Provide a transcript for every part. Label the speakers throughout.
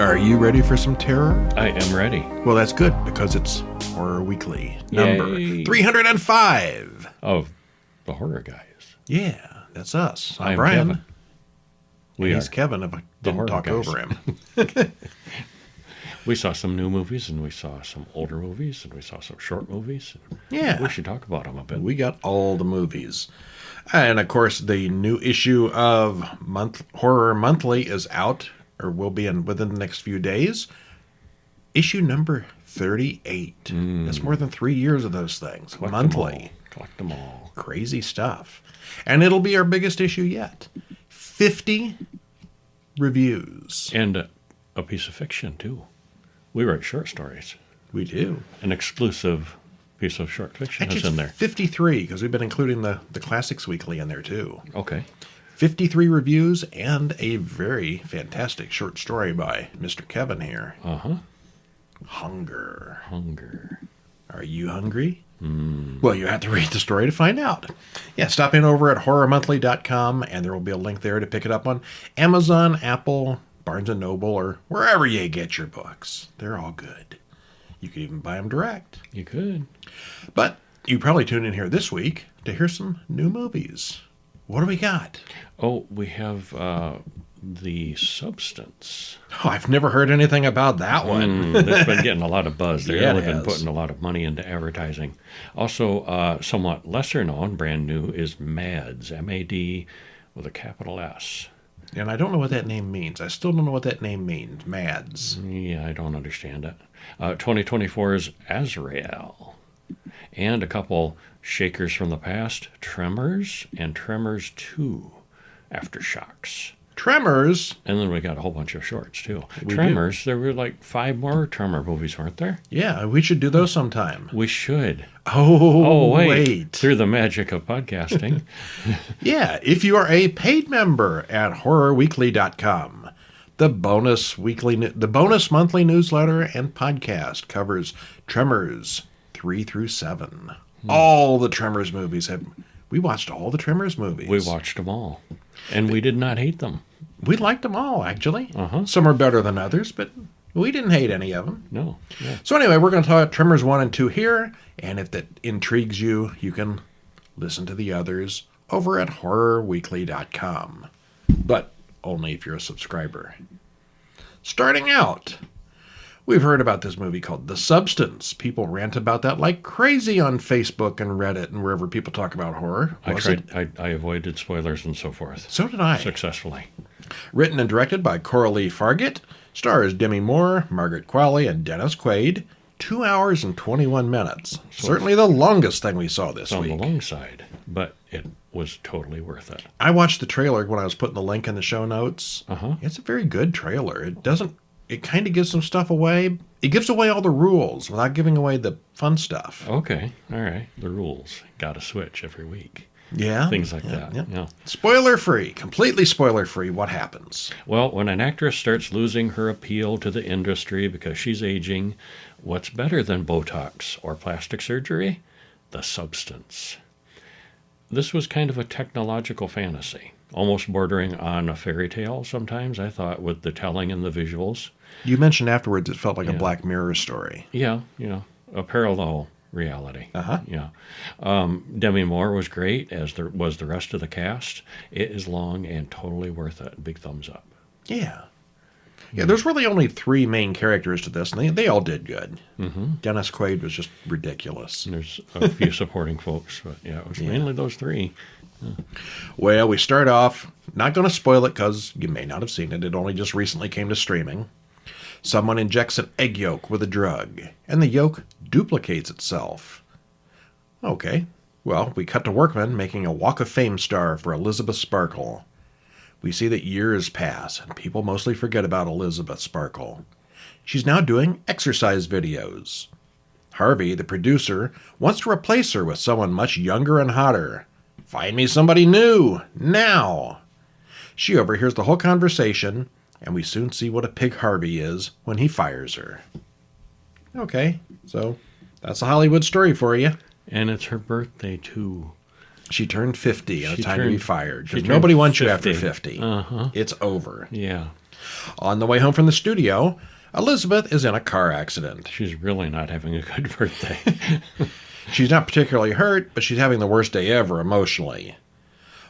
Speaker 1: Are you ready for some terror?
Speaker 2: I am ready.
Speaker 1: Well, that's good, because it's Horror Weekly, number
Speaker 2: Yay.
Speaker 1: 305.
Speaker 2: Of the horror guys.
Speaker 1: Yeah, that's us. I'm
Speaker 2: I am
Speaker 1: Brian.
Speaker 2: Kevin.
Speaker 1: He's Kevin, if I didn't
Speaker 2: horror
Speaker 1: talk
Speaker 2: guys.
Speaker 1: over him.
Speaker 2: We saw some new movies, and we saw some older movies, and we saw some short movies.
Speaker 1: Yeah.
Speaker 2: We should talk about them a bit.
Speaker 1: We got all the movies. And, of course, the new issue of Horror Monthly is out, or will be within the next few days. Issue number 38. That's more than 3 years of those things.
Speaker 2: Collect
Speaker 1: monthly.
Speaker 2: Collect them all.
Speaker 1: Crazy stuff. And it'll be our biggest issue yet. 50 reviews.
Speaker 2: And a piece of fiction, too. We write short stories.
Speaker 1: We do.
Speaker 2: An exclusive piece of short fiction
Speaker 1: Actually,
Speaker 2: is in
Speaker 1: it's
Speaker 2: there.
Speaker 1: 53, because we've been including the Classics Weekly in there, too.
Speaker 2: Okay.
Speaker 1: 53 reviews and a very fantastic short story by Mr. Kevin here.
Speaker 2: Uh-huh.
Speaker 1: Hunger. Are you hungry? Well, you have to read the story to find out. Yeah, stop in over at horrormonthly.com, and there will be a link there to pick it up on Amazon, Apple, Barnes & Noble, or wherever you get your books. They're all good. You could even buy them direct.
Speaker 2: You could.
Speaker 1: But you probably tune in here this week to hear some new movies. What do we got?
Speaker 2: Oh, we have The Substance.
Speaker 1: Oh, I've never heard anything about that one.
Speaker 2: That's been getting a lot of buzz. They've
Speaker 1: Yeah, it
Speaker 2: really been
Speaker 1: has.
Speaker 2: putting a lot of money into advertising. Also, somewhat lesser known, brand new, is MadS, M-A-D, with a capital S.
Speaker 1: And I don't know what that name means. I still don't know what that name means. MadS.
Speaker 2: Yeah, I don't understand it. 2024's Azrael. And a couple shakers from the past, Tremors and Tremors II, Aftershocks.
Speaker 1: Tremors?
Speaker 2: And then we got a whole bunch of shorts, too.
Speaker 1: We
Speaker 2: Tremors, there were like 5 more Tremor movies, weren't there?
Speaker 1: Yeah, we should do those sometime.
Speaker 2: We should.
Speaker 1: Oh,
Speaker 2: wait. Through the magic of podcasting.
Speaker 1: Yeah, if you are a paid member at horrorweekly.com, the bonus monthly newsletter and podcast covers Tremors 3 through 7. All the Tremors movies. We watched all the Tremors movies.
Speaker 2: We watched them all. And we did not hate them.
Speaker 1: We liked them all, actually.
Speaker 2: Uh-huh.
Speaker 1: Some are better than others, but we didn't hate any of them.
Speaker 2: No. Yeah.
Speaker 1: So anyway, we're going to talk about Tremors 1 and 2 here, and if that intrigues you, you can listen to the others over at horrorweekly.com. But only if you're a subscriber. Starting out, we've heard about this movie called The Substance. People rant about that like crazy on Facebook and Reddit and wherever people talk about horror.
Speaker 2: I avoided spoilers and so forth.
Speaker 1: So did I.
Speaker 2: Successfully.
Speaker 1: Written and directed by Coralie Fargett. Stars Demi Moore, Margaret Qualley, and Dennis Quaid. 2 hours and 21 minutes. Certainly the longest thing we saw this
Speaker 2: It's on
Speaker 1: week.
Speaker 2: the long side, but it was totally worth it.
Speaker 1: I watched the trailer when I was putting the link in the show notes.
Speaker 2: Uh-huh.
Speaker 1: It's a very good trailer. It kind of gives some stuff away. It gives away all the rules without giving away the fun stuff.
Speaker 2: Okay. All right. The rules. Got to switch every week.
Speaker 1: Yeah.
Speaker 2: Things like that. Yeah.
Speaker 1: Spoiler-free. Completely spoiler-free. What happens?
Speaker 2: Well, when an actress starts losing her appeal to the industry because she's aging, what's better than Botox or plastic surgery? The substance. This was kind of a technological fantasy, almost bordering on a fairy tale sometimes, I thought, with the telling and the visuals.
Speaker 1: You mentioned afterwards it felt like a Black Mirror story.
Speaker 2: Yeah, a parallel reality.
Speaker 1: Uh-huh.
Speaker 2: Yeah. Demi Moore was great, as was the rest of the cast. It is long and totally worth it. Big thumbs up.
Speaker 1: Yeah. Yeah, there's really only 3 main characters to this, and they all did good.
Speaker 2: Mm-hmm.
Speaker 1: Dennis Quaid was just ridiculous.
Speaker 2: And there's a few supporting folks, but it was mainly those 3.
Speaker 1: Well, we start off, not going to spoil it because you may not have seen it. It only just recently came to streaming. Someone injects an egg yolk with a drug, and the yolk duplicates itself. Okay, well, we cut to Workman making a Walk of Fame star for Elizabeth Sparkle. We see that years pass, and people mostly forget about Elizabeth Sparkle. She's now doing exercise videos. Harvey, the producer, wants to replace her with someone much younger and hotter. Find me somebody new, now! She overhears the whole conversation, and we soon see what a pig Harvey is when he fires her. Okay, so that's a Hollywood story for you.
Speaker 2: And it's her birthday, too.
Speaker 1: She turned 50 and it's time to be fired. Because
Speaker 2: she
Speaker 1: nobody
Speaker 2: turned
Speaker 1: wants you after
Speaker 2: 50.
Speaker 1: 50. It's over.
Speaker 2: Yeah.
Speaker 1: On the way home from the studio, Elizabeth is in a car accident.
Speaker 2: She's really not having a good birthday.
Speaker 1: She's not particularly hurt, but she's having the worst day ever emotionally.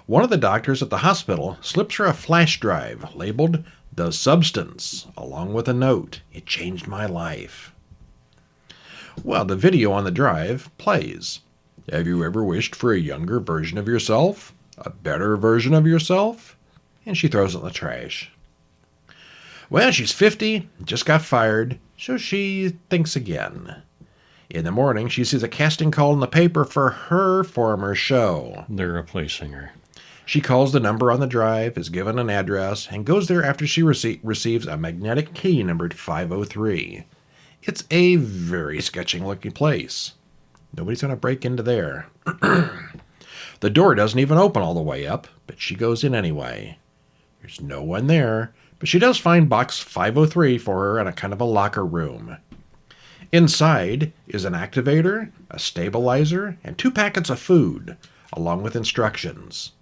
Speaker 1: One of the doctors at the hospital slips her a flash drive labeled The Substance, along with a note, "It changed my life." Well, the video on the drive plays. Have you ever wished for a younger version of yourself? A better version of yourself? And she throws it in the trash. Well, she's 50, just got fired, so she thinks again. In the morning, she sees a casting call in the paper for her former show.
Speaker 2: They're replacing her.
Speaker 1: She calls the number on the drive, is given an address, and goes there after she receives a magnetic key numbered 503. It's a very sketchy-looking place. Nobody's going to break into there. The door doesn't even open all the way up, but she goes in anyway. There's no one there, but she does find box 503 for her in a kind of a locker room. Inside is an activator, a stabilizer, and 2 packets of food, along with instructions.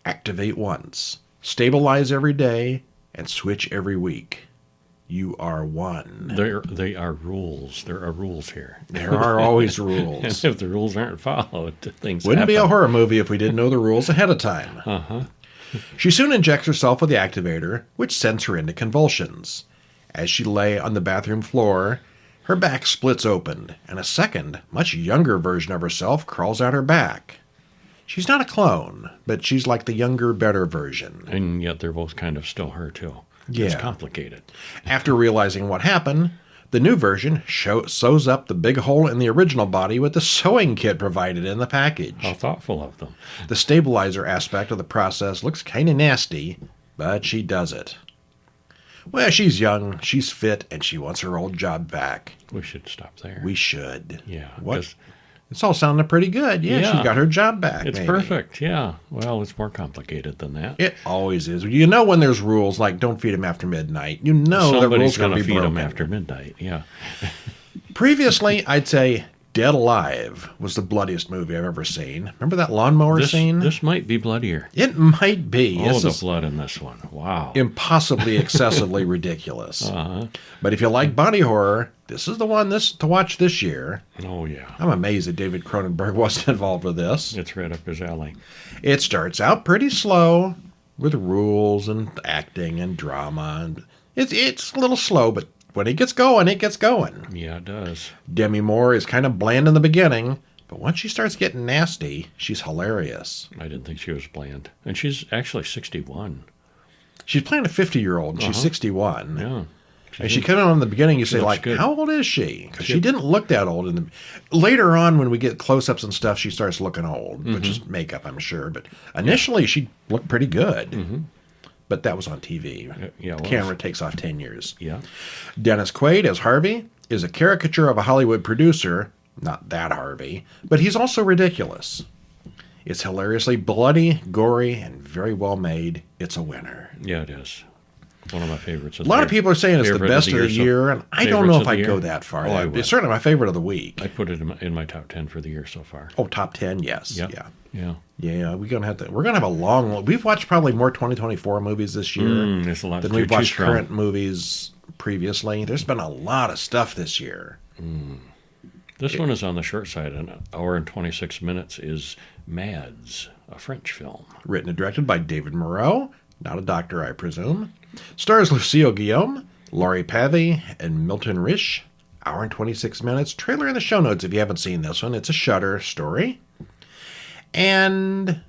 Speaker 1: Activate once, stabilize every day, and switch every week. You are one.
Speaker 2: They are rules. There are rules here.
Speaker 1: There are always
Speaker 2: And
Speaker 1: rules.
Speaker 2: if the rules aren't followed, things
Speaker 1: Wouldn't
Speaker 2: happen.
Speaker 1: be a horror movie if we didn't know the rules ahead of time. She soon injects herself with the activator, which sends her into convulsions. As she lay on the bathroom floor, her back splits open, and a second, much younger version of herself crawls out her back. She's not a clone, but she's like the younger, better version.
Speaker 2: And yet they're both kind of still her, too. It's
Speaker 1: Yeah.
Speaker 2: complicated.
Speaker 1: After realizing what happened, the new version sews up the big hole in the original body with the sewing kit provided in the package.
Speaker 2: How thoughtful of them.
Speaker 1: The stabilizer aspect of the process looks kind of nasty, but she does it. Well, she's young, she's fit, and she wants her old job back.
Speaker 2: We should stop there.
Speaker 1: We should.
Speaker 2: Yeah.
Speaker 1: What?
Speaker 2: 'Cause
Speaker 1: It's all sounding pretty good. Yeah,
Speaker 2: Yeah.
Speaker 1: she got her job back.
Speaker 2: It's
Speaker 1: maybe.
Speaker 2: perfect, yeah. Well, it's more complicated than that.
Speaker 1: It always is. You know when there's rules like don't feed them after midnight. You know the
Speaker 2: Somebody's
Speaker 1: rules are
Speaker 2: going
Speaker 1: going
Speaker 2: to
Speaker 1: to be
Speaker 2: feed
Speaker 1: broken.
Speaker 2: them after midnight, yeah.
Speaker 1: Previously, I'd say Dead Alive was the bloodiest movie I've ever seen. Remember that lawnmower scene?
Speaker 2: This might be bloodier.
Speaker 1: It might be.
Speaker 2: Oh,
Speaker 1: This
Speaker 2: the
Speaker 1: is
Speaker 2: blood in this one. Wow.
Speaker 1: impossibly excessively ridiculous.
Speaker 2: Uh-huh.
Speaker 1: But if you like body horror, this is the one to watch this year.
Speaker 2: Oh, yeah.
Speaker 1: I'm amazed that David Cronenberg wasn't involved with this.
Speaker 2: It's right up his alley.
Speaker 1: It starts out pretty slow with rules and acting and drama. And it's a little slow, but when it gets going, it gets going.
Speaker 2: Yeah, it does.
Speaker 1: Demi Moore is kind of bland in the beginning, but once she starts getting nasty, she's hilarious.
Speaker 2: I didn't think she was bland. And she's actually 61.
Speaker 1: She's playing a 50-year-old, and she's 61.
Speaker 2: Yeah.
Speaker 1: And she came out in the beginning, you say,
Speaker 2: looks
Speaker 1: like,
Speaker 2: good.
Speaker 1: how old is she? Because she didn't look that old. Later on, when we get close-ups and stuff, she starts looking old, which is makeup, I'm sure. But initially, she looked pretty good. But that was on TV.
Speaker 2: Yeah, it
Speaker 1: The
Speaker 2: was.
Speaker 1: camera takes off 10 years.
Speaker 2: Yeah.
Speaker 1: Dennis Quaid as Harvey is a caricature of a Hollywood producer. Not that Harvey, but he's also ridiculous. It's hilariously bloody, gory, and very well made. It's a winner.
Speaker 2: Yeah, it is. One of my favorites.
Speaker 1: A lot of people are saying it's the best of the year, and I don't know if I'd go that far.
Speaker 2: Oh, I would.
Speaker 1: It's certainly my favorite of the week.
Speaker 2: I put it in my top 10 for the year so far.
Speaker 1: Oh, top 10, yes.
Speaker 2: Yeah.
Speaker 1: Yeah.
Speaker 2: Yeah.
Speaker 1: Yeah, we're gonna have a long. We've watched probably more 2024 movies this year
Speaker 2: There's a lot
Speaker 1: than
Speaker 2: to
Speaker 1: we've
Speaker 2: choose
Speaker 1: watched
Speaker 2: from.
Speaker 1: current movies previously. There's been a lot of stuff this year.
Speaker 2: This one is on the short side. An hour and 26 minutes is MadS, a French film.
Speaker 1: Written and directed by David Moreau, not a doctor, I presume. Stars Lucille Guillaume, Laurie Pavey, and Milton Risch. Hour and 26 minutes. Trailer in the show notes if you haven't seen this one. It's a Shudder story. And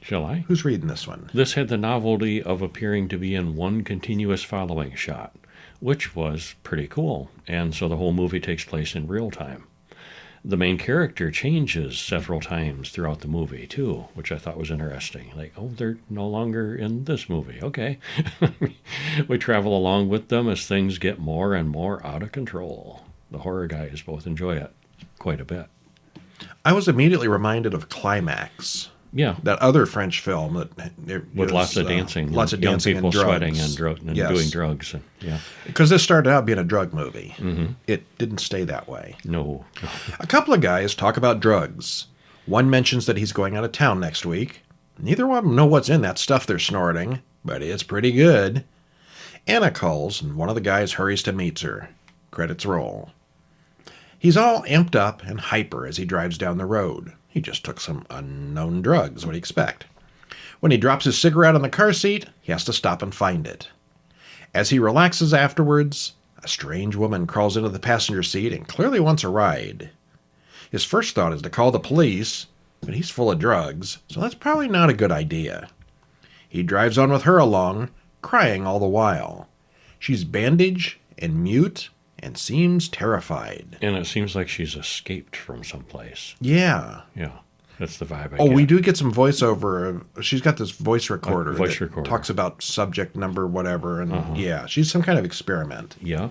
Speaker 2: Shall I?
Speaker 1: who's reading this one?
Speaker 2: This had the novelty of appearing to be in one continuous following shot, which was pretty cool. And so the whole movie takes place in real time. The main character changes several times throughout the movie, too, which I thought was interesting. Like, oh, they're no longer in this movie. Okay. We travel along with them as things get more and more out of control. The horror guys both enjoy it quite a bit.
Speaker 1: I was immediately reminded of Climax,
Speaker 2: Yeah.
Speaker 1: that other French film that
Speaker 2: With lots of dancing.
Speaker 1: lots of
Speaker 2: young
Speaker 1: dancing
Speaker 2: people
Speaker 1: and drugs.
Speaker 2: sweating and
Speaker 1: Yes.
Speaker 2: doing drugs. And, yeah.
Speaker 1: Because this started out being a drug movie. It didn't stay that way.
Speaker 2: No.
Speaker 1: A couple of guys talk about drugs. One mentions that he's going out of town next week. Neither of them know what's in that stuff they're snorting, but it's pretty good. Anna calls, and one of the guys hurries to meet her. Credits roll. He's all amped up and hyper as he drives down the road. He just took some unknown drugs. What do you expect? When he drops his cigarette on the car seat, he has to stop and find it. As he relaxes afterwards, a strange woman crawls into the passenger seat and clearly wants a ride. His first thought is to call the police, but he's full of drugs, so that's probably not a good idea. He drives on with her along, crying all the while. She's bandaged and mute and seems terrified.
Speaker 2: And it seems like she's escaped from someplace.
Speaker 1: Yeah.
Speaker 2: Yeah, that's the vibe I
Speaker 1: Oh,
Speaker 2: get.
Speaker 1: we do get some voiceover. She's got this voice recorder
Speaker 2: voice
Speaker 1: that
Speaker 2: recorder.
Speaker 1: talks about subject number, whatever, and yeah, she's some kind of experiment.
Speaker 2: Yeah.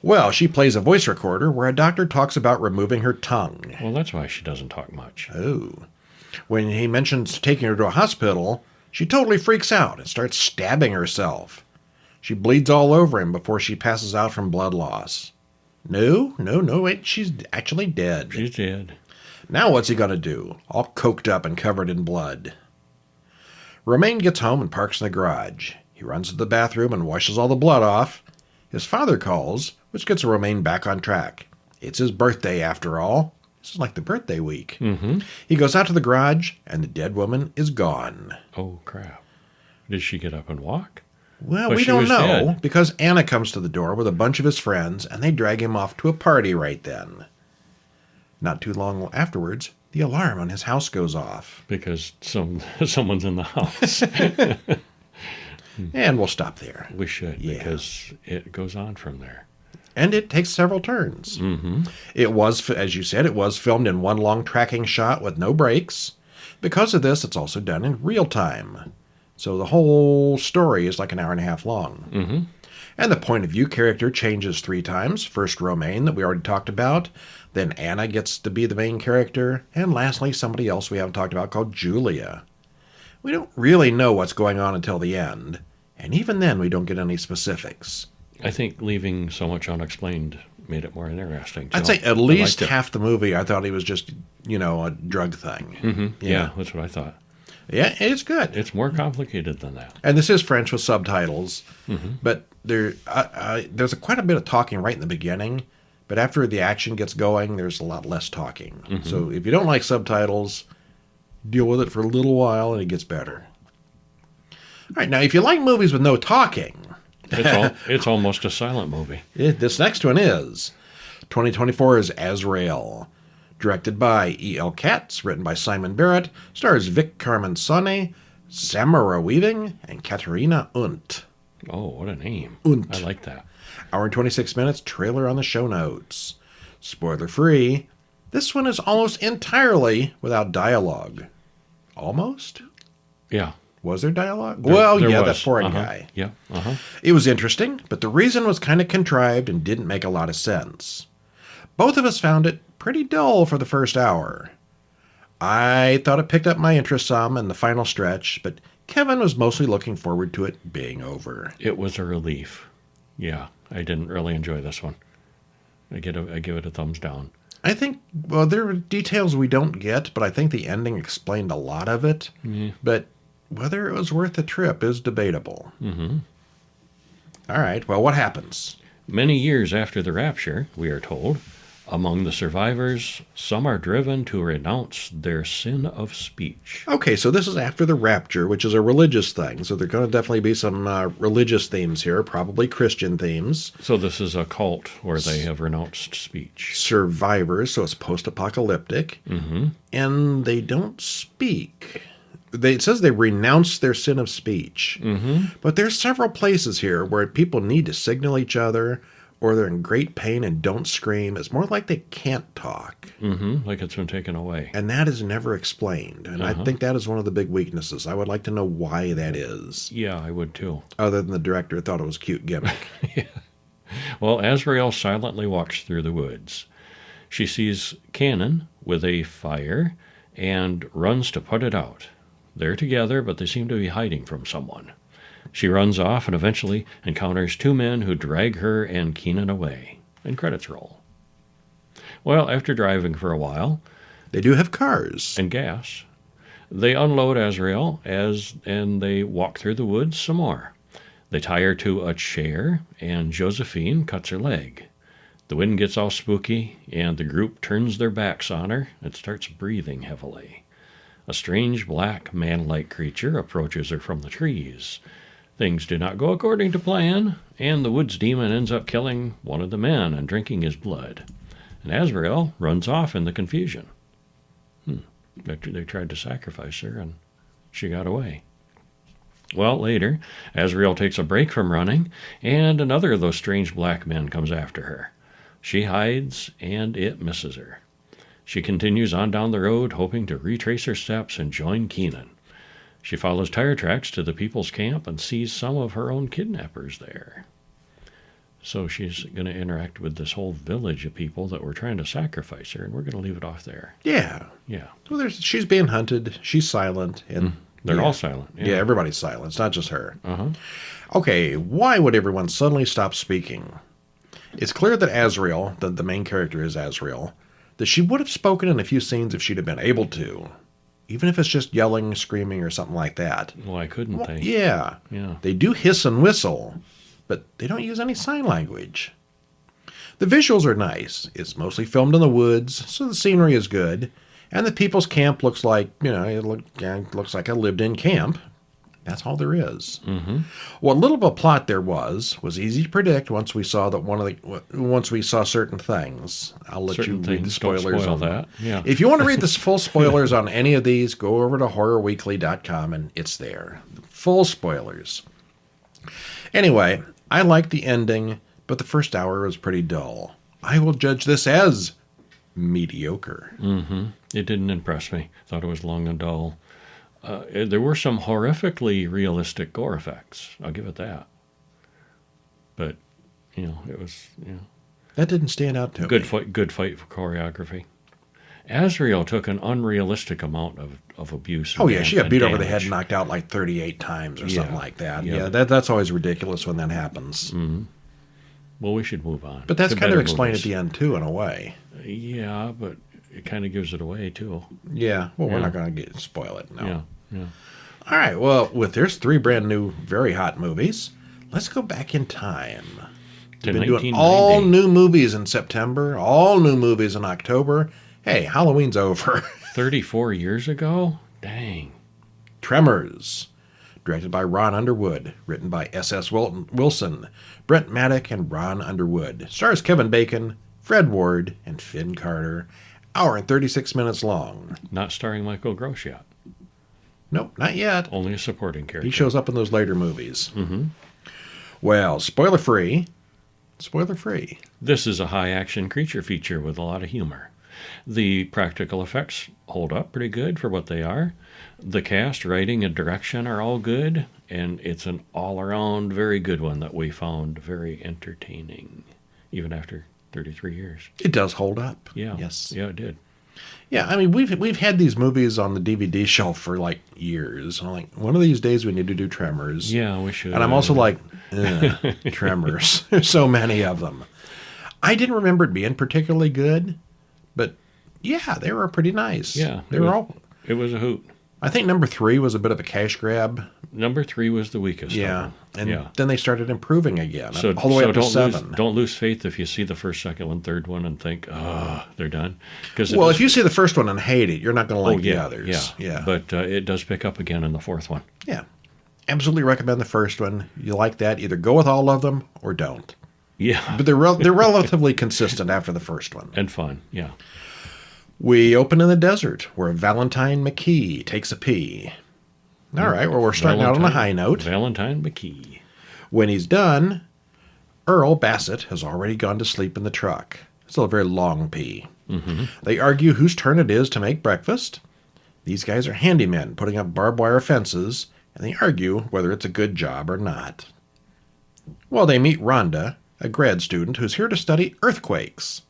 Speaker 1: Well, she plays a voice recorder where a doctor talks about removing her tongue.
Speaker 2: Well, that's why she doesn't talk much.
Speaker 1: Oh. When he mentions taking her to a hospital, she totally freaks out and starts stabbing herself. She bleeds all over him before she passes out from blood loss. No, wait, she's actually dead.
Speaker 2: She's dead.
Speaker 1: Now what's he going to do, all coked up and covered in blood? Romaine gets home and parks in the garage. He runs to the bathroom and washes all the blood off. His father calls, which gets Romaine back on track. It's his birthday, after all. This is like the birthday week.
Speaker 2: Mm-hmm.
Speaker 1: He goes out to the garage, and the dead woman is gone.
Speaker 2: Oh, crap. Did she get up and walk?
Speaker 1: Well,
Speaker 2: But
Speaker 1: we
Speaker 2: she
Speaker 1: don't
Speaker 2: was
Speaker 1: know,
Speaker 2: dead.
Speaker 1: because Anna comes to the door with a bunch of his friends, and they drag him off to a party right then. Not too long afterwards, the alarm on his house goes off.
Speaker 2: Because someone's in the house.
Speaker 1: And we'll stop there.
Speaker 2: We should,
Speaker 1: Yeah.
Speaker 2: because it goes on from there.
Speaker 1: And it takes several turns.
Speaker 2: Mm-hmm.
Speaker 1: It was, as you said, it was filmed in one long tracking shot with no breaks. Because of this, it's also done in real time. So the whole story is like an hour and a half long.
Speaker 2: Mm-hmm.
Speaker 1: And the point of view character changes 3 times. First Romaine, that we already talked about. Then Anna gets to be the main character. And lastly, somebody else we haven't talked about called Julia. We don't really know what's going on until the end. And even then, we don't get any specifics.
Speaker 2: I think leaving so much unexplained made it more interesting.
Speaker 1: I'd
Speaker 2: too.
Speaker 1: say at
Speaker 2: I
Speaker 1: least
Speaker 2: liked it.
Speaker 1: half the movie, I thought he was just, a drug thing.
Speaker 2: Mm-hmm. Yeah, that's what I thought.
Speaker 1: Yeah, it's good.
Speaker 2: It's more complicated than that.
Speaker 1: And this is French with subtitles,
Speaker 2: Mm-hmm.
Speaker 1: but there's quite a bit of talking right in the beginning. But after the action gets going, there's a lot less talking.
Speaker 2: Mm-hmm.
Speaker 1: So if you don't like subtitles, deal with it for a little while and it gets better. All right, now if you like movies with no talking,
Speaker 2: It's almost a silent movie.
Speaker 1: this next one is 2024 is Azrael. Directed by E.L. Katz, written by Simon Barrett, stars Vic Carmen-Sonne, Samara Weaving, and Katarina Unt.
Speaker 2: Oh, what a name.
Speaker 1: Unt.
Speaker 2: I like that.
Speaker 1: Hour and 26 minutes, trailer on the show notes. Spoiler free, this one is almost entirely without dialogue. Almost?
Speaker 2: Yeah.
Speaker 1: Was there dialogue?
Speaker 2: There
Speaker 1: that
Speaker 2: was.
Speaker 1: foreign guy.
Speaker 2: Yeah. Uh-huh.
Speaker 1: It was interesting, but the reason was kind of contrived and didn't make a lot of sense. Both of us found it pretty dull for the first hour. I thought it picked up my interest some in the final stretch, but Kevin was mostly looking forward to it being over.
Speaker 2: It was a relief. Yeah, I didn't really enjoy this one. I give it a thumbs down.
Speaker 1: I think, well, there are details we don't get, but I think the ending explained a lot of it.
Speaker 2: Yeah.
Speaker 1: But whether it was worth the trip is debatable.
Speaker 2: Mm-hmm.
Speaker 1: All right, well, what happens?
Speaker 2: Many years after the rapture, we are told, among the survivors, some are driven to renounce their sin of speech.
Speaker 1: Okay, so this is after the rapture, which is a religious thing. So there are going to definitely be some religious themes here, probably Christian themes.
Speaker 2: So this is a cult where they have renounced speech.
Speaker 1: Survivors, so it's post-apocalyptic.
Speaker 2: Mm-hmm.
Speaker 1: And they don't speak. It says they renounce their sin of speech.
Speaker 2: Mm-hmm.
Speaker 1: But there's several places here where people need to signal each other, or they're in great pain and don't scream. It's more like they can't talk.
Speaker 2: Mm-hmm. Like it's been taken away.
Speaker 1: And that is never explained. And I think that is one of the big weaknesses. I would like to know why that is.
Speaker 2: Yeah, I would too.
Speaker 1: Other than the director thought it was a cute gimmick.
Speaker 2: Well, Azrael silently walks through the woods. She sees Cannon with a fire and runs to put it out. They're together, but they seem to be hiding from someone. She runs off and eventually encounters 2 men who drag her and Keenan away. And credits roll. Well, after driving for a while,
Speaker 1: They do have cars.
Speaker 2: And gas. They unload Azrael and they walk through the woods some more. They tie her to a chair, and Josephine cuts her leg. The wind gets all spooky, and the group turns their backs on her and starts breathing heavily. A strange black man-like creature approaches her from the trees. Things do not go according to plan, and the woods demon ends up killing one of the men and drinking his blood. And Azrael runs off in the confusion. They tried to sacrifice her, and she got away. Well, later, Azrael takes a break from running, and another of those strange black men comes after her. She hides, and it misses her. She continues on down the road, hoping to retrace her steps and join Keenan. She follows tire tracks to the people's camp and sees some of her own kidnappers there. So she's going to interact with this whole village of people that were trying to sacrifice her, and we're going to leave it off there.
Speaker 1: Yeah.
Speaker 2: Yeah.
Speaker 1: Well, she's being hunted. She's silent. And
Speaker 2: They're all silent.
Speaker 1: Yeah, everybody's silent. It's not just her.
Speaker 2: Uh-huh.
Speaker 1: Okay, why would everyone suddenly stop speaking? It's clear that Azrael, the main character is Azrael, that she would have spoken in a few scenes if she'd have been able to. Even if it's just yelling, screaming, or something like that.
Speaker 2: Why couldn't they?
Speaker 1: Yeah.
Speaker 2: Yeah.
Speaker 1: They do hiss and whistle, but they don't use any sign language. The visuals are nice. It's mostly filmed in the woods, so the scenery is good. And the people's camp looks like, it looks like a lived-in camp. That's all there is.
Speaker 2: Mm-hmm.
Speaker 1: What little of a plot there was easy to predict once we saw certain things. I'll let you read the spoilers.
Speaker 2: Don't spoil
Speaker 1: on
Speaker 2: that. Yeah.
Speaker 1: If you want to read the full spoilers on any of these, go over to horrorweekly.com and it's there. Full spoilers. Anyway, I liked the ending, but the first hour was pretty dull. I will judge this as mediocre.
Speaker 2: Mm-hmm. It didn't impress me. Thought it was long and dull. There were some horrifically realistic gore effects. I'll give it that. But, it was,
Speaker 1: That didn't stand out to me.
Speaker 2: Good fight for choreography. Azrael took an unrealistic amount of abuse.
Speaker 1: Oh, yeah, she got beat over the
Speaker 2: damage.
Speaker 1: head and knocked out like 38 times or something like that.
Speaker 2: Yeah.
Speaker 1: Yeah, that's always ridiculous when that happens.
Speaker 2: Mm-hmm. Well, we should move on.
Speaker 1: But that's
Speaker 2: to
Speaker 1: kind of
Speaker 2: better
Speaker 1: explained
Speaker 2: movies.
Speaker 1: at the end, too, in a way.
Speaker 2: Yeah, but it kind of gives it away, too.
Speaker 1: Yeah, well, we're
Speaker 2: Yeah.
Speaker 1: not going to spoil it, no.
Speaker 2: Yeah.
Speaker 1: All right, well, there's 3 brand new, very hot movies. Let's go back in time.
Speaker 2: To
Speaker 1: We've been doing
Speaker 2: 1990.
Speaker 1: all new movies in September, all new movies in October. Hey, Halloween's over.
Speaker 2: 34 years ago? Dang.
Speaker 1: Tremors, directed by Ron Underwood, written by S.S. Wilson, Brent Maddock, and Ron Underwood. Stars Kevin Bacon, Fred Ward, and Finn Carter. Hour and 36 minutes long.
Speaker 2: Not starring Michael Gross yet.
Speaker 1: Nope, not yet.
Speaker 2: Only a supporting character.
Speaker 1: He shows up in those later movies.
Speaker 2: Mm-hmm.
Speaker 1: Well, spoiler-free. Spoiler-free.
Speaker 2: This is a high-action creature feature with a lot of humor. The practical effects hold up pretty good for what they are. The cast, writing, and direction are all good, and it's an all-around very good one that we found very entertaining, even after 33 years.
Speaker 1: It does hold up.
Speaker 2: Yeah.
Speaker 1: Yes.
Speaker 2: Yeah, it did.
Speaker 1: Yeah, I mean, we've had these movies on the DVD shelf for, like, years. I'm like, one of these days we need to do Tremors.
Speaker 2: Yeah, we should.
Speaker 1: And I'm also like, Tremors. There's so many of them. I didn't remember it being particularly good, but, yeah, they were pretty nice.
Speaker 2: Yeah.
Speaker 1: They were all...
Speaker 2: It was a hoot.
Speaker 1: I think number 3 was a bit of a cash grab.
Speaker 2: Number 3 was the weakest.
Speaker 1: Yeah.
Speaker 2: Of them.
Speaker 1: And
Speaker 2: yeah.
Speaker 1: then they started improving again.
Speaker 2: So,
Speaker 1: all the way up to
Speaker 2: don't
Speaker 1: 7.
Speaker 2: don't lose faith if you see the first, second one, third one, and think, they're done.
Speaker 1: Well, if you see the first one and hate it, you're not going to like the others.
Speaker 2: Yeah. But it does pick up again in the fourth one.
Speaker 1: Yeah. Absolutely recommend the first one. You like that, either go with all of them or don't.
Speaker 2: Yeah.
Speaker 1: But they're relatively consistent after the first one.
Speaker 2: And fun, yeah.
Speaker 1: We open in the desert where Valentine McKee takes a pee. All right, well, we're starting out on a high note.
Speaker 2: Valentine McKee.
Speaker 1: When he's done, Earl Bassett has already gone to sleep in the truck. Still a very long pee.
Speaker 2: Mm-hmm.
Speaker 1: They argue whose turn it is to make breakfast. These guys are handymen putting up barbed wire fences, and they argue whether it's a good job or not. Well, they meet Rhonda, a grad student who's here to study earthquakes.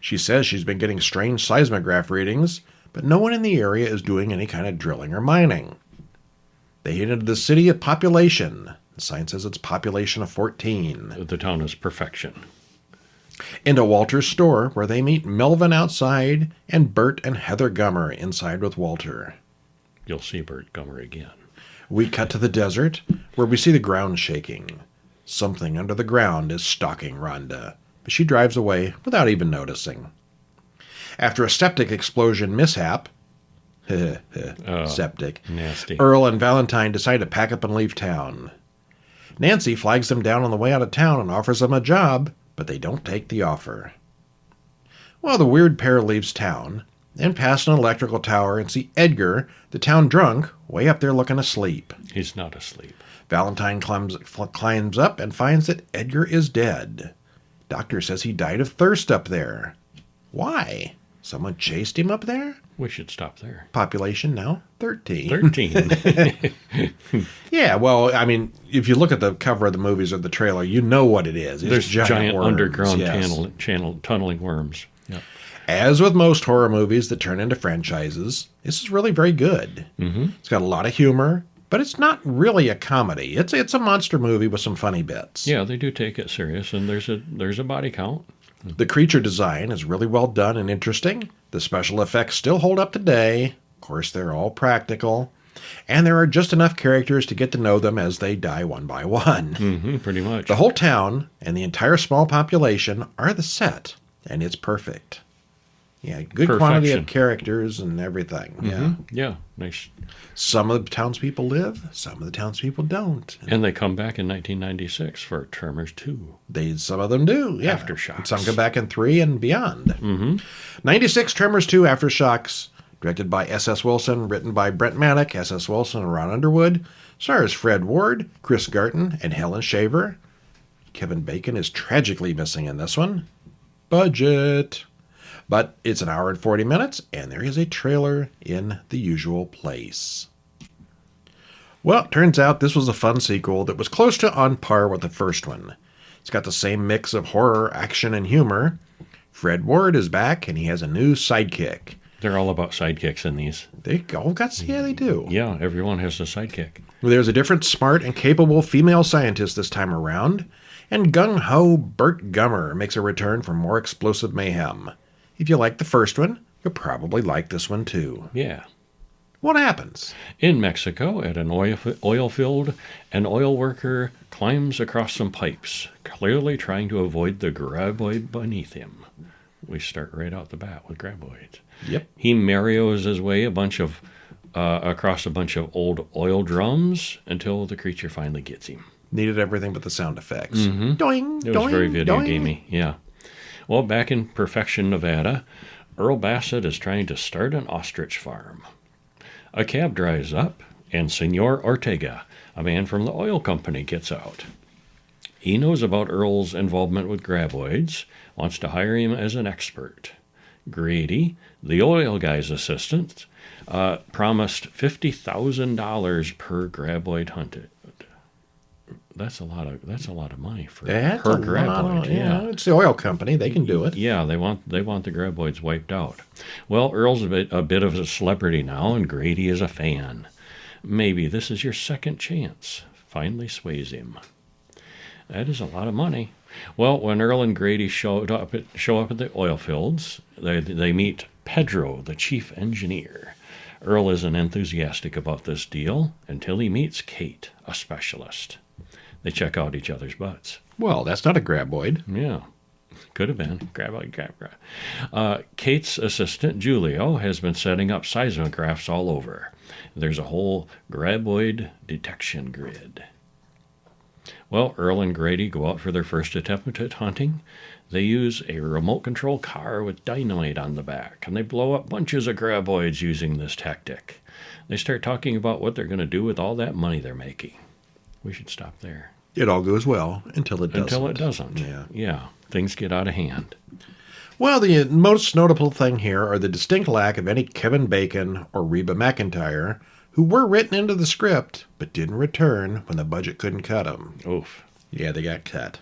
Speaker 1: She says she's been getting strange seismograph readings, but no one in the area is doing any kind of drilling or mining. They head into the city of population. The sign says it's population of 14.
Speaker 2: The town is perfection.
Speaker 1: Into Walter's store, where they meet Melvin outside and Bert and Heather Gummer inside with Walter.
Speaker 2: You'll see Bert Gummer again.
Speaker 1: We cut to the desert, where we see the ground shaking. Something under the ground is stalking Rhonda, but she drives away without even noticing. After a septic explosion mishap, septic,
Speaker 2: Nasty.
Speaker 1: Earl and Valentine decide to pack up and leave town. Nancy flags them down on the way out of town and offers them a job, but they don't take the offer. Well, the weird pair leaves town and pass an electrical tower and see Edgar, the town drunk, way up there looking asleep.
Speaker 2: He's not asleep.
Speaker 1: Valentine climbs up and finds that Edgar is dead. Doctor says he died of thirst up there. Why? Someone chased him up there?
Speaker 2: We should stop there.
Speaker 1: Population now 13.
Speaker 2: 13.
Speaker 1: Yeah, well, I mean, if you look at the cover of the movies or the trailer, you know what it is. It's
Speaker 2: There's giant
Speaker 1: worms,
Speaker 2: underground
Speaker 1: yes.
Speaker 2: tunneling worms. Yep.
Speaker 1: As with most horror movies that turn into franchises, this is really very good. Mm-hmm. It's got a lot of humor, but it's not really a comedy. It's a monster movie with some funny bits.
Speaker 2: Yeah, they do take it serious, and there's a body count.
Speaker 1: The creature design is really well done and interesting. The special effects still hold up today. Of course, they're all practical. And there are just enough characters to get to know them as they die one by one.
Speaker 2: Mm-hmm, pretty much.
Speaker 1: The whole town and the entire small population are the set, and it's perfect. Yeah, good quantity of characters and everything.
Speaker 2: Mm-hmm.
Speaker 1: Yeah.
Speaker 2: Yeah, nice.
Speaker 1: Some of the townspeople live, some of the townspeople don't.
Speaker 2: And they come back in 1996 for Tremors II.
Speaker 1: Some of them do, yeah.
Speaker 2: Aftershocks.
Speaker 1: And some come back in 3 and beyond.
Speaker 2: Mm-hmm.
Speaker 1: 96 Tremors 2 Aftershocks, directed by S.S. Wilson, written by Brent Maddock, S.S. Wilson, and Ron Underwood. Stars Fred Ward, Chris Garton, and Helen Shaver. Kevin Bacon is tragically missing in this one. Budget. But it's an hour and 40 minutes, and there is a trailer in the usual place. Well, it turns out this was a fun sequel that was close to on par with the first one. It's got the same mix of horror, action, and humor. Fred Ward is back, and he has a new sidekick.
Speaker 2: They're all about sidekicks in these.
Speaker 1: They do.
Speaker 2: Yeah, everyone has a sidekick.
Speaker 1: There's a different smart and capable female scientist this time around, and gung-ho Bert Gummer makes a return for more explosive mayhem. If you like the first one, you'll probably like this one too.
Speaker 2: Yeah.
Speaker 1: What happens?
Speaker 2: In Mexico, at an oil field, an oil worker climbs across some pipes, clearly trying to avoid the graboid beneath him. We start right out the bat with graboids.
Speaker 1: Yep.
Speaker 2: He Marios his way across a bunch of old oil drums until the creature finally gets him.
Speaker 1: Needed everything but the sound effects.
Speaker 2: Mm-hmm.
Speaker 1: Doing,
Speaker 2: it was very video gamey, yeah. Well, back in Perfection, Nevada, Earl Bassett is trying to start an ostrich farm. A cab drives up, and Senor Ortega, a man from the oil company, gets out. He knows about Earl's involvement with graboids, wants to hire him as an expert. Grady, the oil guy's assistant, promised $50,000 per graboid hunted. That's a lot of money for per graboid.
Speaker 1: Yeah, it's the oil company; they can do it.
Speaker 2: Yeah, they want the graboids wiped out. Well, Earl's a bit of a celebrity now, and Grady is a fan. Maybe this is your second chance. Finally sways him. That is a lot of money. Well, when Earl and Grady show up at the oil fields, they meet Pedro, the chief engineer. Earl isn't enthusiastic about this deal until he meets Kate, a specialist. They check out each other's butts.
Speaker 1: Well, that's not a graboid.
Speaker 2: Yeah, could have been. Grab. Kate's assistant, Julio, has been setting up seismographs all over. There's a whole graboid detection grid. Well, Earl and Grady go out for their first attempt at hunting. They use a remote control car with dynamite on the back, and they blow up bunches of graboids using this tactic. They start talking about what they're going to do with all that money they're making. We should stop there.
Speaker 1: It all goes well until it doesn't.
Speaker 2: Until it doesn't. Yeah. Things get out of hand.
Speaker 1: Well, the most notable thing here are the distinct lack of any Kevin Bacon or Reba McEntire, who were written into the script but didn't return when the budget couldn't cut them.
Speaker 2: Oof.
Speaker 1: Yeah, they got cut.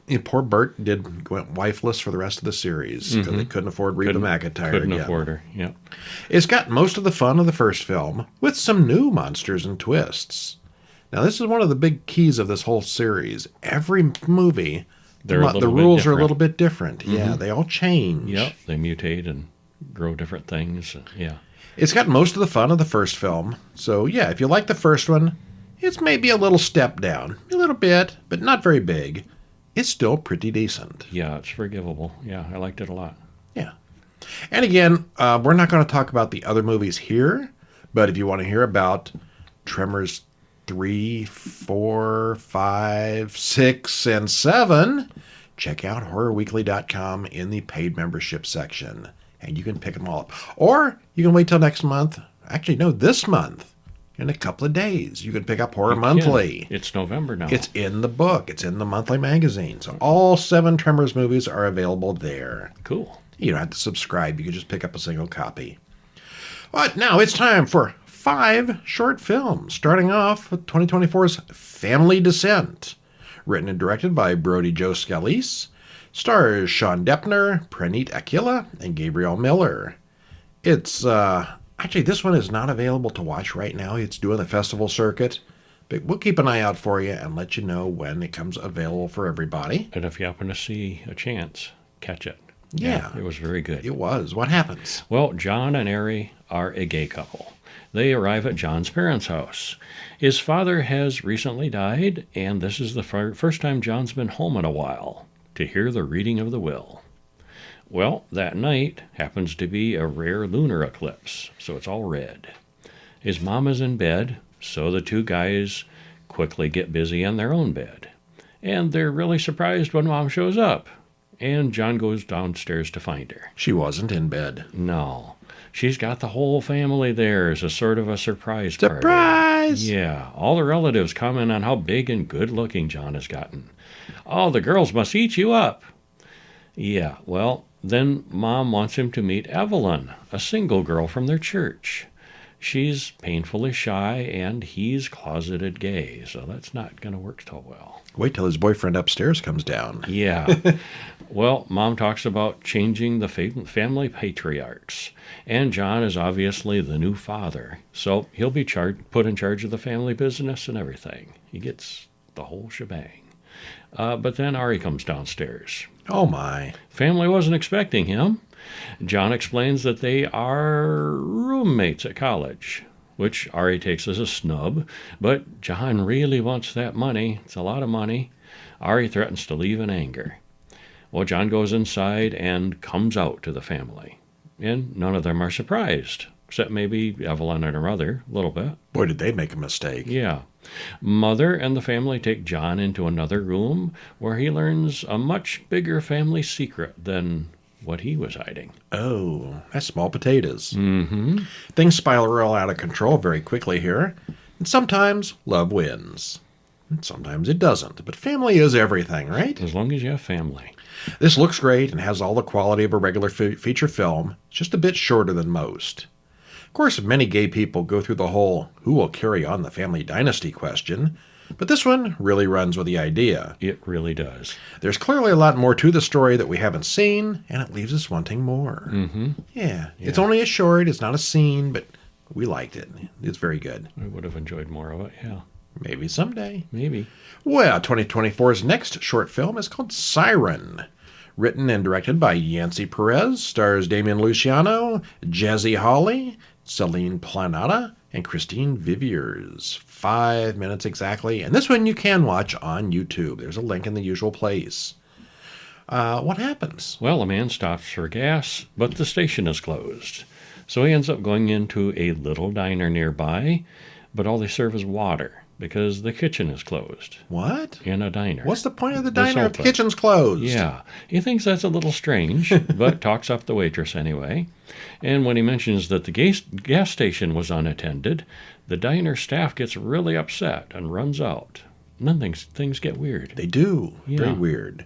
Speaker 1: And poor Bert went wifeless for the rest of the series because they couldn't afford Reba McEntire.
Speaker 2: Couldn't afford her, yeah.
Speaker 1: It's got most of the fun of the first film with some new monsters and twists. Now, this is one of the big keys of this whole series. Every movie the rules are a little bit different. Yeah, they all change.
Speaker 2: Yep, they mutate and grow different things. Yeah.
Speaker 1: It's got most of the fun of the first film. So, yeah, if you like the first one, it's maybe a little step down. A little bit, but not very big. It's still pretty decent.
Speaker 2: Yeah, it's forgivable. Yeah, I liked it a lot.
Speaker 1: Yeah. And again, we're not going to talk about the other movies here, but if you want to hear about Tremors 3, 4, 5, 6, and 7, check out horrorweekly.com in the paid membership section, and you can pick them all up. Or you can wait till next month. Actually, no, this month. In a couple of days, you can pick up Horror Monthly.
Speaker 2: It's November now.
Speaker 1: It's in the book. It's in the monthly magazine. So all 7 Tremors movies are available there.
Speaker 2: Cool.
Speaker 1: You don't have to subscribe. You can just pick up a single copy. But now it's time for 5 short films, starting off with 2024's Family Descent. Written and directed by Brody Joe Scalise. Stars Sean Deppner, Praneet Akila, and Gabriel Miller. It's, actually, this one is not available to watch right now. It's doing the festival circuit. But we'll keep an eye out for you and let you know when it comes available for everybody.
Speaker 2: And if you happen to see a chance, catch it.
Speaker 1: Yeah.
Speaker 2: It was very good.
Speaker 1: It was. What happens?
Speaker 2: Well, John and Ari are a gay couple. They arrive at John's parents' house. His father has recently died, and this is the first time John's been home in a while to hear the reading of the will. Well, that night happens to be a rare lunar eclipse, so it's all red. His mom is in bed, so the 2 guys quickly get busy on their own bed. And they're really surprised when Mom shows up, and John goes downstairs to find her.
Speaker 1: She wasn't in bed.
Speaker 2: No. She's got the whole family there as a sort of a surprise party.
Speaker 1: Surprise!
Speaker 2: Yeah, all the relatives comment on how big and good-looking John has gotten. Oh, the girls must eat you up. Yeah, well, then Mom wants him to meet Evelyn, a single girl from their church. She's painfully shy, and he's closeted gay, so that's not going to work so well.
Speaker 1: Wait till his boyfriend upstairs comes down.
Speaker 2: Yeah. Well, Mom talks about changing the family patriarchs, and John is obviously the new father, so he'll be put in charge of the family business and everything. He gets the whole shebang. But then Ari comes downstairs.
Speaker 1: Oh, my.
Speaker 2: Family wasn't expecting him. John explains that they are roommates at college, which Ari takes as a snub, but John really wants that money. It's a lot of money. Ari threatens to leave in anger. Well, John goes inside and comes out to the family, and none of them are surprised, except maybe Evelyn and her mother, a little bit.
Speaker 1: Boy, did they make a mistake.
Speaker 2: Yeah. Mother and the family take John into another room where he learns a much bigger family secret than what he was hiding.
Speaker 1: Oh, that's small potatoes.
Speaker 2: Mm-hmm.
Speaker 1: Things spiral out of control very quickly here, and sometimes love wins. And sometimes it doesn't, but family is everything, right?
Speaker 2: As long as you have family.
Speaker 1: This looks great and has all the quality of a regular feature film. It's just a bit shorter than most. Of course, many gay people go through the whole who will carry on the family dynasty question, but this one really runs with the idea.
Speaker 2: It really does.
Speaker 1: There's clearly a lot more to the story that we haven't seen, and it leaves us wanting more.
Speaker 2: Mm-hmm.
Speaker 1: Yeah, it's only a short, it's not a scene, but we liked it. It's very good.
Speaker 2: I would have enjoyed more of it, yeah.
Speaker 1: Maybe someday.
Speaker 2: Maybe.
Speaker 1: Well, 2024's next short film is called Siren. Written and directed by Yancy Perez, stars Damian Luciano, Jazzy Holly, Celine Planada, and Christine Viviers. 5 minutes exactly. And this one you can watch on YouTube. There's a link in the usual place. What happens?
Speaker 2: Well, a man stops for gas, but the station is closed. So he ends up going into a little diner nearby, but all they serve is water because the kitchen is closed.
Speaker 1: What?
Speaker 2: In a diner.
Speaker 1: What's the point of the diner if the kitchen's closed?
Speaker 2: Yeah. He thinks that's a little strange, but talks up the waitress anyway. And when he mentions that the gas station was unattended, the diner staff gets really upset and runs out. And then things get weird.
Speaker 1: They do.
Speaker 2: Yeah.
Speaker 1: Very weird.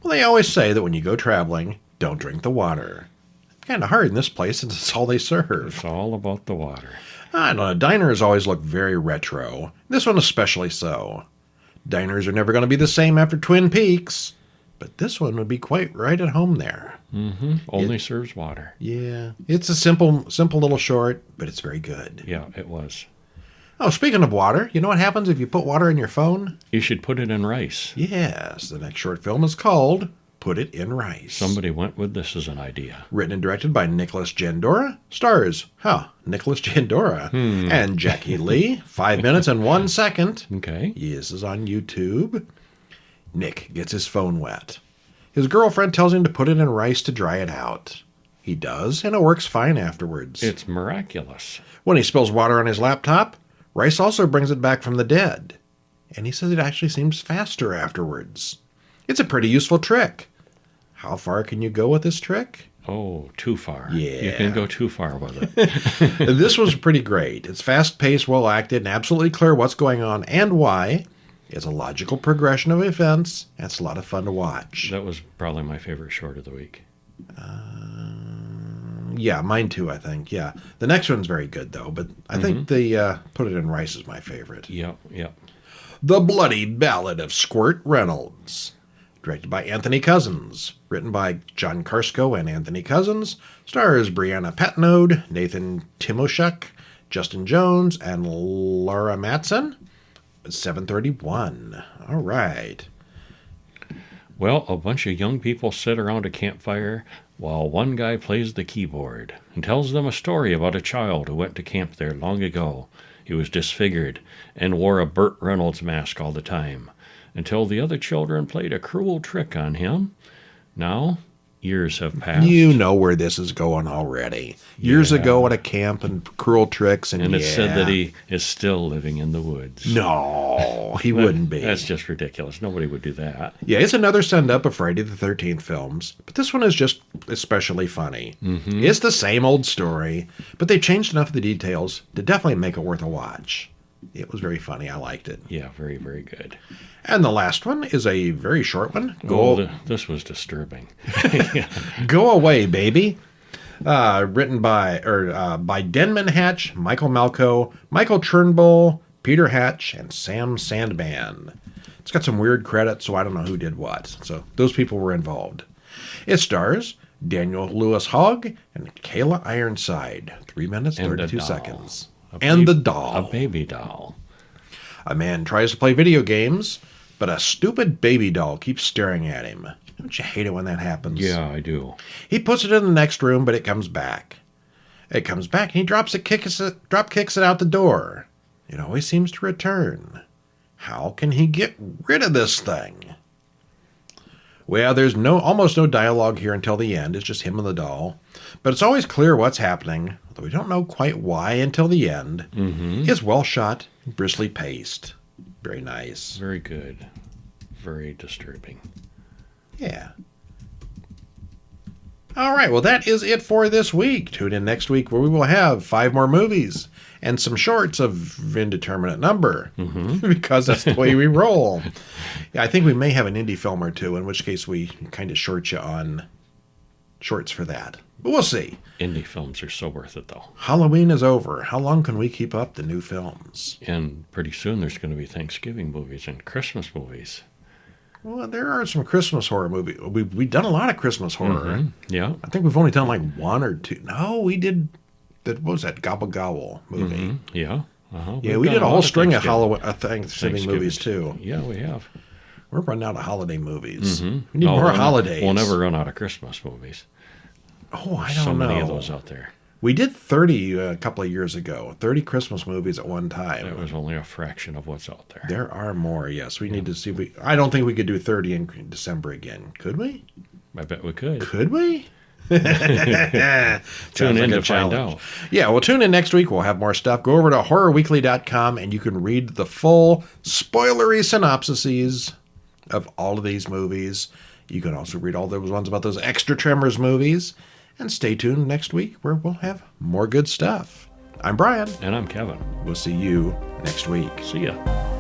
Speaker 1: Well, they always say that when you go traveling, don't drink the water. It's kind of hard in this place since it's all they serve.
Speaker 2: It's all about the water.
Speaker 1: I don't know. Diners always look very retro. This one especially so. Diners are never going to be the same after Twin Peaks, but this one would be quite right at home there.
Speaker 2: Mm-hmm. Only serves water.
Speaker 1: Yeah. It's a simple little short, but it's very good.
Speaker 2: Yeah, it was.
Speaker 1: Oh, speaking of water, you know what happens if you put water in your phone?
Speaker 2: You should put it in rice.
Speaker 1: Yes, the next short film is called Put It in Rice.
Speaker 2: Somebody went with this as an idea.
Speaker 1: Written and directed by Nicholas Jandora. Stars, Nicholas Jandora and Jackie Lee. 5 minutes and 1 second.
Speaker 2: Okay.
Speaker 1: This is on YouTube. Nick gets his phone wet. His girlfriend tells him to put it in rice to dry it out. He does, and it works fine afterwards.
Speaker 2: It's miraculous.
Speaker 1: When he spills water on his laptop, rice also brings it back from the dead. And he says it actually seems faster afterwards. It's a pretty useful trick. How far can you go with this trick?
Speaker 2: Oh, too far.
Speaker 1: Yeah.
Speaker 2: You can go too far with it.
Speaker 1: This was pretty great. It's fast-paced, well-acted, and absolutely clear what's going on and why. It's a logical progression of events, and it's a lot of fun to watch.
Speaker 2: That was probably my favorite short of the week.
Speaker 1: Yeah, mine too, I think. Yeah. The next one's very good, though, but I think the Put It in Rice is my favorite.
Speaker 2: Yep.
Speaker 1: The Bloody Ballad of Squirt Reynolds. Directed by Anthony Cousins. Written by John Karsko and Anthony Cousins. Stars Brianna Patnode, Nathan Timoshuk, Justin Jones, and Laura Matson. It's 7:31. All right.
Speaker 2: Well, a bunch of young people sit around a campfire while one guy plays the keyboard and tells them a story about a child who went to camp there long ago. He was disfigured and wore a Burt Reynolds mask all the time until the other children played a cruel trick on him. Now, years have passed.
Speaker 1: You know where this is going already. Years ago at a camp and cruel tricks and
Speaker 2: it's said that he is still living in the woods.
Speaker 1: No, he wouldn't be.
Speaker 2: That's just ridiculous. Nobody would do that.
Speaker 1: Yeah, it's another send-up of Friday the 13th films, but this one is just especially funny. It's the same old story, but they changed enough of the details to definitely make it worth a watch. It was very funny. I liked it.
Speaker 2: Yeah, very, very good.
Speaker 1: And the last one is a very short one.
Speaker 2: This was disturbing.
Speaker 1: Go Away, Baby. Written by Denman Hatch, Michael Malco, Michael Turnbull, Peter Hatch, and Sam Sandman. It's got some weird credits, so I don't know who did what. So those people were involved. It stars Daniel Lewis Hogg and Kayla Ironside. 3 minutes, 32 seconds. The doll.
Speaker 2: A baby doll.
Speaker 1: A man tries to play video games, but a stupid baby doll keeps staring at him. Don't you hate it when that happens?
Speaker 2: Yeah, I do.
Speaker 1: He puts it in the next room, but it comes back. It comes back, and he drop kicks it out the door. It always seems to return. How can he get rid of this thing? Well, there's almost no dialogue here until the end. It's just him and the doll. But it's always clear what's happening, although we don't know quite why until the end. It's well shot, bristly paced. Very nice.
Speaker 2: Very good. Very disturbing.
Speaker 1: Yeah. All right, well, that is it for this week. Tune in next week where we will have 5 more movies and some shorts of indeterminate number because that's the way we roll. Yeah, I think we may have an indie film or two, in which case we kind of short you on shorts for that. But we'll see.
Speaker 2: Indie films are so worth it, though.
Speaker 1: Halloween is over. How long can we keep up the new films?
Speaker 2: And pretty soon there's going to be Thanksgiving movies and Christmas movies.
Speaker 1: Well, there are some Christmas horror movies. We've done a lot of Christmas horror.
Speaker 2: Yeah.
Speaker 1: I think we've only done like 1 or 2. No, we did. What was that? Gobble Gobble movie.
Speaker 2: Yeah.
Speaker 1: Yeah, we did a whole string of Thanksgiving movies, too.
Speaker 2: Yeah, we have.
Speaker 1: We're running out of holiday movies. We need more holidays.
Speaker 2: We'll never run out of Christmas movies.
Speaker 1: Oh, I don't know.
Speaker 2: So many of those out there.
Speaker 1: We did 30 a couple of years ago. 30 Christmas movies at one time.
Speaker 2: That was only a fraction of what's out there.
Speaker 1: There are more, yes. We need to see if I don't think we could do 30 in December again. Could we?
Speaker 2: I bet we could.
Speaker 1: Could we?
Speaker 2: Tune in to find out.
Speaker 1: Yeah, well, tune in next week. We'll have more stuff. Go over to horrorweekly.com and you can read the full spoilery synopsises of all of these movies. You can also read all those ones about those extra Tremors movies. And stay tuned next week where we'll have more good stuff. I'm Brian.
Speaker 2: And I'm Kevin.
Speaker 1: We'll see you next week.
Speaker 2: See ya.